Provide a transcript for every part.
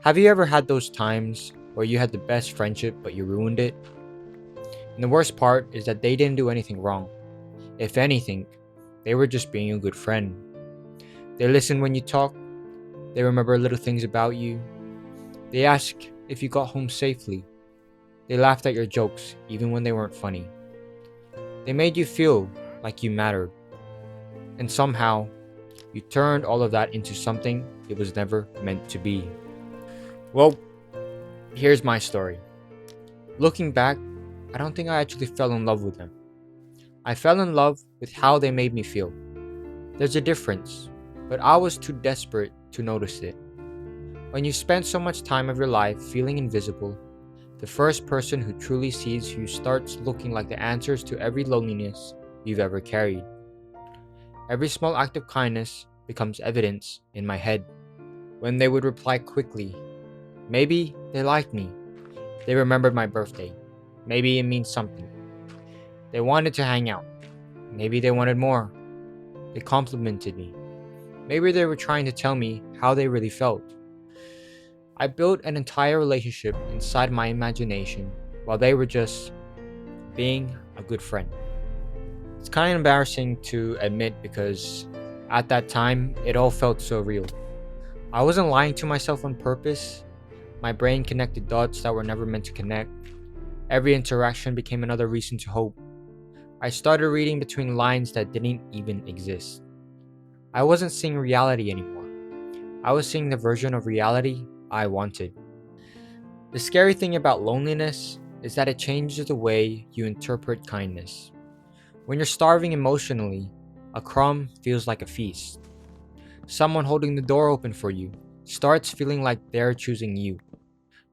Have you ever had those times where you had the best friendship but you ruined it? And the worst part is that they didn't do anything wrong. If anything, they were just being a good friend. They listen when you talk, they remember little things about you, they ask if you got home safely, they laughed at your jokes even when they weren't funny. They made you feel like you mattered. And somehow, you turned all of that into something it was never meant to be. Well, here's my story. Looking back, I don't think I actually fell in love with them. I fell in love with how they made me feel. There's a difference, but I was too desperate to notice it. When you spend so much time of your life feeling invisible, the first person who truly sees you starts looking like the answers to every loneliness you've ever carried. Every small act of kindness becomes evidence in my head. When they would reply quickly, maybe they liked me. They remembered my birthday. Maybe it means something. They wanted to hang out. Maybe they wanted more. They complimented me. Maybe they were trying to tell me how they really felt. I built an entire relationship inside my imagination while they were just being a good friend. It's kind of embarrassing to admit because at that time, it all felt so real. I wasn't lying to myself on purpose. My brain connected dots that were never meant to connect. Every interaction became another reason to hope. I started reading between lines that didn't even exist. I wasn't seeing reality anymore. I was seeing the version of reality I wanted. The scary thing about loneliness is that it changes the way you interpret kindness. When you're starving emotionally, a crumb feels like a feast. Someone holding the door open for you starts feeling like they're choosing you.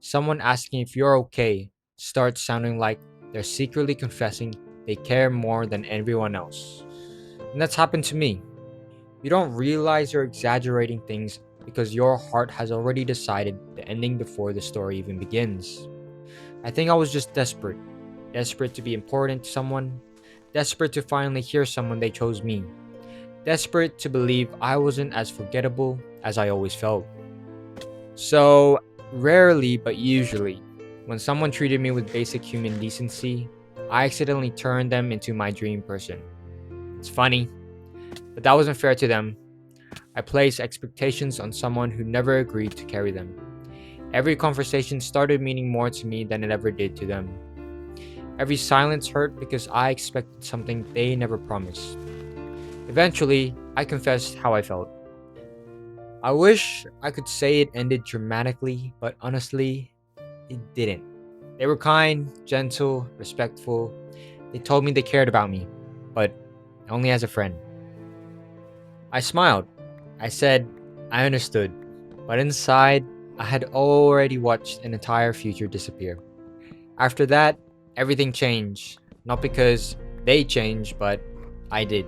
Someone asking if you're okay starts sounding like they're secretly confessing they care more than everyone else. And that's happened to me. You don't realize you're exaggerating things because your heart has already decided the ending before the story even begins. I think I was just desperate. Desperate to be important to someone. Desperate to finally hear someone they chose me. Desperate to believe I wasn't as forgettable as I always felt. So, rarely but usually, when someone treated me with basic human decency, I accidentally turned them into my dream person. It's funny, but that wasn't fair to them. I placed expectations on someone who never agreed to carry them. Every conversation started meaning more to me than it ever did to them. Every silence hurt because I expected something they never promised. Eventually, I confessed how I felt. I wish I could say it ended dramatically, but honestly, it didn't. They were kind, gentle, respectful. They told me they cared about me, but only as a friend. I smiled. I said, I understood. But inside, I had already watched an entire future disappear. After that, everything changed. Not because they changed, but I did.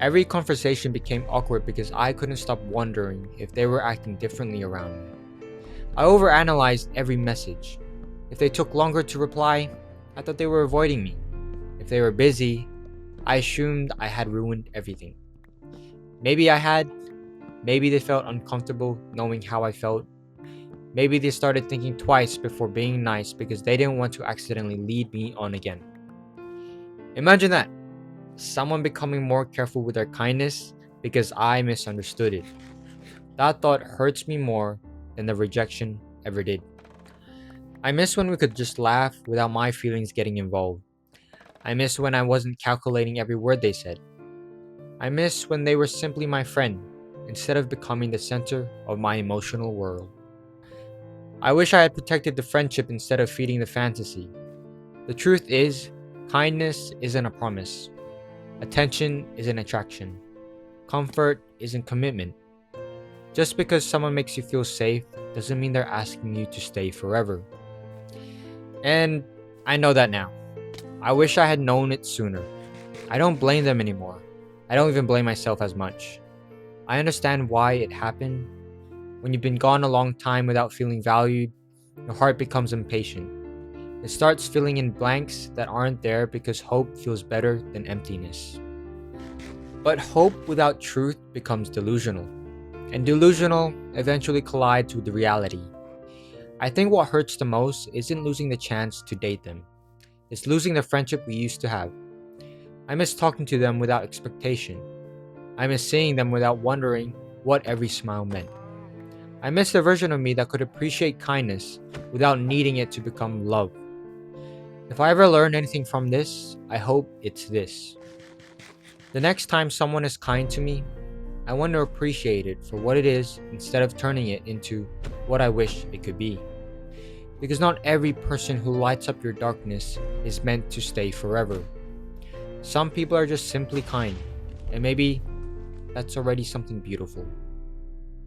Every conversation became awkward because I couldn't stop wondering if they were acting differently around me. I overanalyzed every message. If they took longer to reply, I thought they were avoiding me. If they were busy, I assumed I had ruined everything. Maybe I had. Maybe they felt uncomfortable knowing how I felt. Maybe they started thinking twice before being nice because they didn't want to accidentally lead me on again. Imagine that. Someone becoming more careful with their kindness because I misunderstood it. That thought hurts me more than the rejection ever did. I miss when we could just laugh without my feelings getting involved. I miss when I wasn't calculating every word they said. I miss when they were simply my friend instead of becoming the center of my emotional world. I wish I had protected the friendship instead of feeding the fantasy. The truth is, kindness isn't a promise. Attention isn't attraction. Comfort isn't commitment. Just because someone makes you feel safe doesn't mean they're asking you to stay forever. And I know that now. I wish I had known it sooner. I don't blame them anymore. I don't even blame myself as much. I understand why it happened. When you've been gone a long time without feeling valued, your heart becomes impatient. It starts filling in blanks that aren't there because hope feels better than emptiness. But hope without truth becomes delusional, and delusional eventually collides with reality. I think what hurts the most isn't losing the chance to date them, it's losing the friendship we used to have. I miss talking to them without expectation. I miss seeing them without wondering what every smile meant. I miss the version of me that could appreciate kindness without needing it to become love. If I ever learned anything from this, I hope it's this. The next time someone is kind to me, I want to appreciate it for what it is instead of turning it into what I wish it could be. Because not every person who lights up your darkness is meant to stay forever. Some people are just simply kind, and maybe that's already something beautiful.